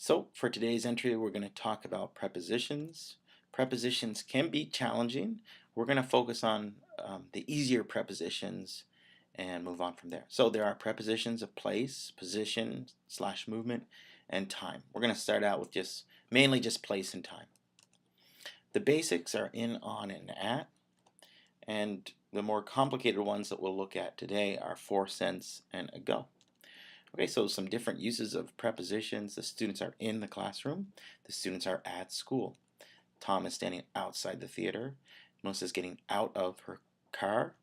So for today's entry, we're going to talk about prepositions. Prepositions can be challenging. We're going to focus on the easier prepositions and move on from there. So there are prepositions of place, position, slash movement, and time. We're going to start out with mainly just place and time. The basics are in, on, and at, and the more complicated ones that we'll look at today are for, since, and ago. Okay, so some different uses of prepositions. The students are in the classroom. The students are at school. Tom is standing outside the theater. Melissa is getting out of her car.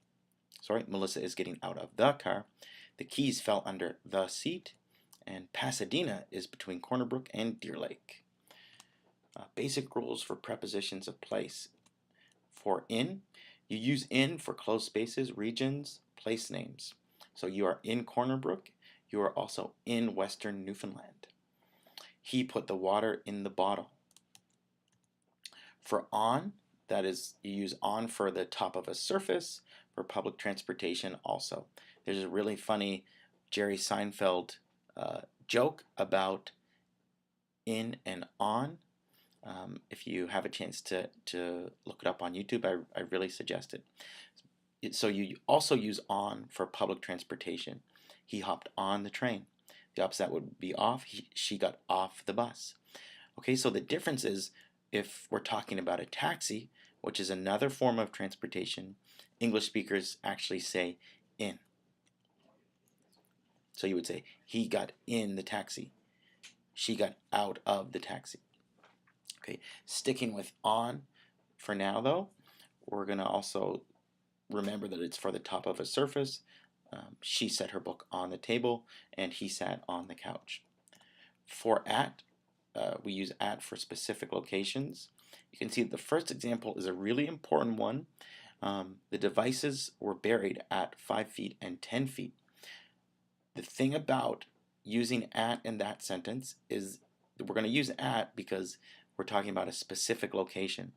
Melissa is getting out of the car. The keys fell under the seat. And Pasadena is between Corner Brook and Deer Lake. Basic rules for prepositions of place. For in, you use in for closed spaces, regions, place names. So you are in Corner Brook. You are also in Western Newfoundland. He put the water in the bottle. For on, that is, you use on for the top of a surface. For public transportation also. There's a really funny Jerry Seinfeld joke about in and on. If you have a chance to look it up on YouTube, I really suggest it. So you also use on for public transportation. He hopped on the train. The opposite would be off. She got off the bus. Okay, so the difference is if we're talking about a taxi, which is another form of transportation, English speakers actually say in. So you would say, he got in the taxi. She got out of the taxi. Okay, sticking with on for now though, we're going to also remember that it's for the top of a surface. She set her book on the table and he sat on the couch. For at, we use at for specific locations. You can see the first example is a really important one. The devices were buried at 5 feet and 10 feet. The thing about using at in that sentence is we're going to use at because we're talking about a specific location.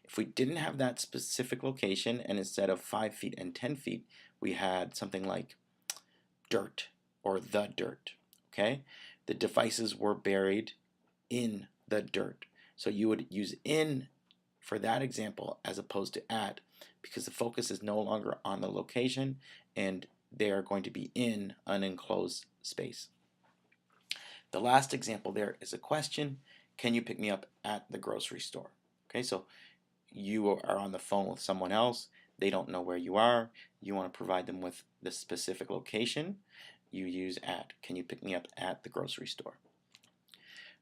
If we didn't have that specific location and instead of 5 feet and 10 feet, we had something like dirt or the dirt, okay? The devices were buried in the dirt. So you would use in for that example as opposed to at because the focus is no longer on the location and they are going to be in an enclosed space. The last example there is a question. Can you pick me up at the grocery store? Okay, so you are on the phone with someone else. They don't know where you are. You want to provide them with the specific location. You use at. Can you pick me up at the grocery store?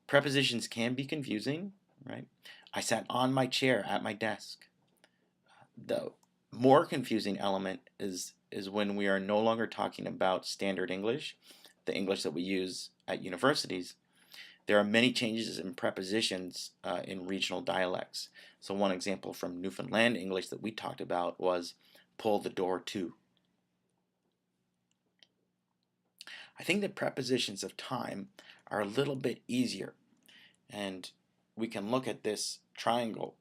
Prepositions can be confusing, right? I sat on my chair at my desk. The more confusing element is when we are no longer talking about standard English, the English that we use at universities. There are many changes in prepositions in regional dialects. So one example from Newfoundland English that we talked about was pull the door to. I think the prepositions of time are a little bit easier, and we can look at this triangle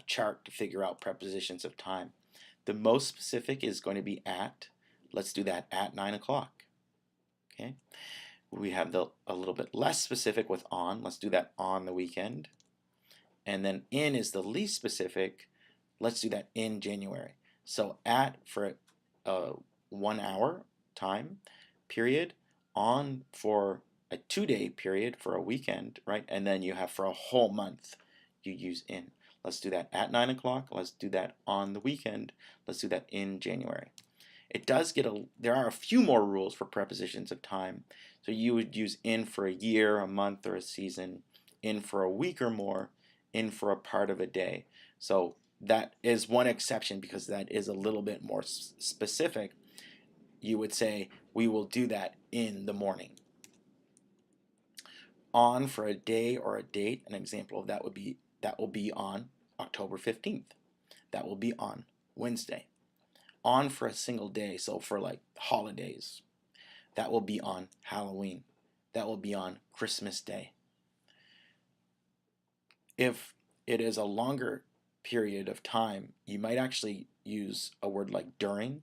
chart to figure out prepositions of time. The most specific is going to be at. Let's do that at 9 o'clock. Okay. We have a little bit less specific with on. Let's do that on the weekend. And then in is the least specific. Let's do that in January. So at for a 1 hour time period, on for a 2-day period for a weekend, right? And then you have for a whole month, you use in. Let's do that at 9 o'clock. Let's do that on the weekend. Let's do that in January. It does get there are a few more rules for prepositions of time. So you would use in for a year, a month, or a season, in for a week or more, in for a part of a day. So that is one exception because that is a little bit more specific. You would say, we will do that in the morning. On for a day or a date, an example of that would be, that will be on October 15th. That will be on Wednesday. On for a single day, so for like holidays. That will be on Halloween. That will be on Christmas Day. If it is a longer period of time, you might actually use a word like during.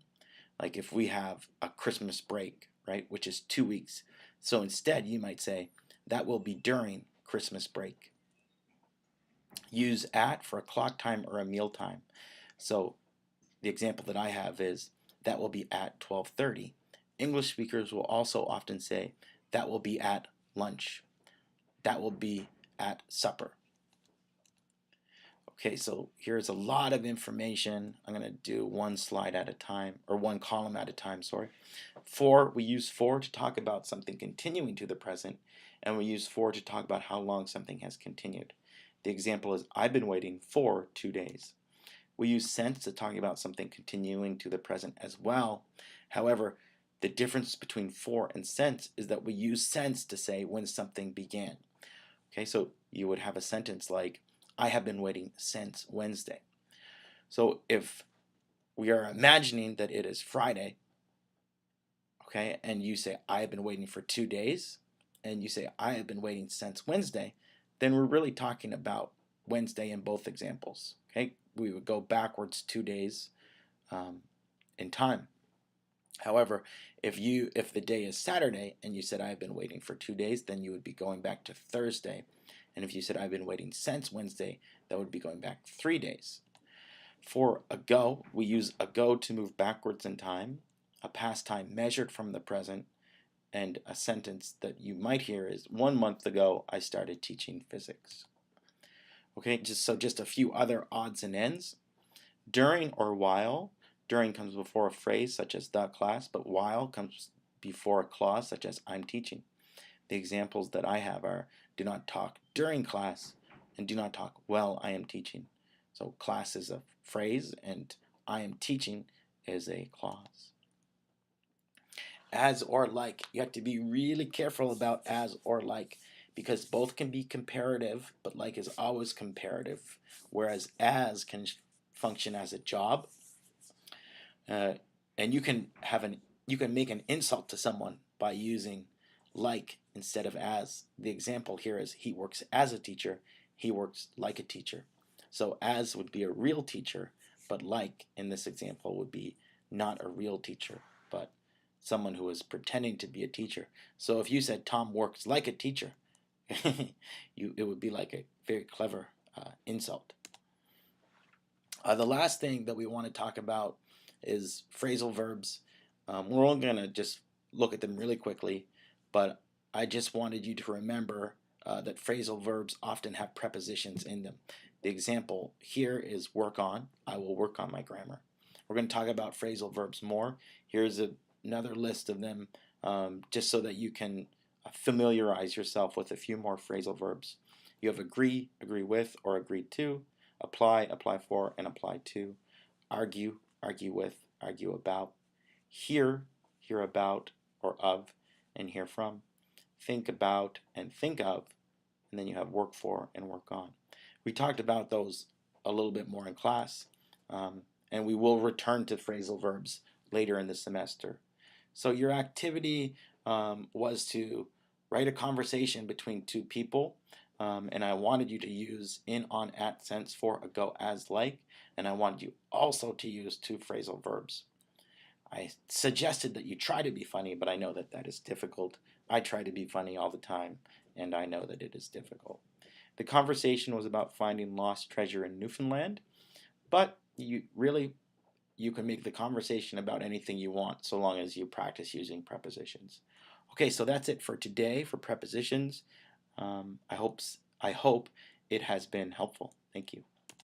Like if we have a Christmas break, right, which is 2 weeks. So instead, you might say, That will be during Christmas break. Use at for a clock time or a meal time. So the example that I have is that will be at 12:30. English speakers will also often say that will be at lunch. That will be at supper. Okay, so here's a lot of information. I'm going to do one slide at a time, or one column at a time, sorry. For, we use for to talk about something continuing to the present, and we use for to talk about how long something has continued. The example is, I've been waiting for 2 days. We use since to talk about something continuing to the present as well. However, the difference between for and since is that we use since to say when something began. Okay, so you would have a sentence like, I have been waiting since Wednesday. So if we are imagining that it is Friday, okay, and you say, I have been waiting for 2 days, and you say, I have been waiting since Wednesday, then we're really talking about Wednesday in both examples. Okay, we would go backwards 2 days in time. However, if the day is Saturday and you said I've been waiting for 2 days, then you would be going back to Thursday. And if you said I've been waiting since Wednesday, that would be going back 3 days. For ago, we use ago to move backwards in time, a past time measured from the present, and a sentence that you might hear is 1 month ago I started teaching physics. Okay, just a few other odds and ends. During or while. During comes before a phrase such as the class, but while comes before a clause such as I'm teaching. The examples that I have are do not talk during class and do not talk while I am teaching. So class is a phrase and I am teaching is a clause. As or like. You have to be really careful about as or like because both can be comparative, but like is always comparative, whereas as can function as a job. And you can make an insult to someone by using like instead of as. The example here is he works as a teacher, he works like a teacher. So as would be a real teacher, but like in this example would be not a real teacher, but someone who is pretending to be a teacher. So if you said Tom works like a teacher, it would be like a very clever insult. The last thing that we want to talk about is phrasal verbs. We're only going to just look at them really quickly, but I just wanted you to remember that phrasal verbs often have prepositions in them. The example here is work on. I will work on my grammar. We're going to talk about phrasal verbs more. Here's another list of them just so that you can familiarize yourself with a few more phrasal verbs. You have agree, agree with, or agree to. Apply, apply for, and apply to. Argue, argue with, argue about. Hear, hear about or of, and hear from. Think about and think of, and then you have work for and work on. We talked about those a little bit more in class, and we will return to phrasal verbs later in the semester. So your activity was to write a conversation between two people. And I wanted you to use in, on, at, since, for, ago, as, like, and I wanted you also to use two phrasal verbs. I suggested that you try to be funny, but I know that that is difficult. I try to be funny all the time, and I know that it is difficult. The conversation was about finding lost treasure in Newfoundland, but you can make the conversation about anything you want so long as you practice using prepositions. Okay, so that's it for today for prepositions. I hope it has been helpful. Thank you.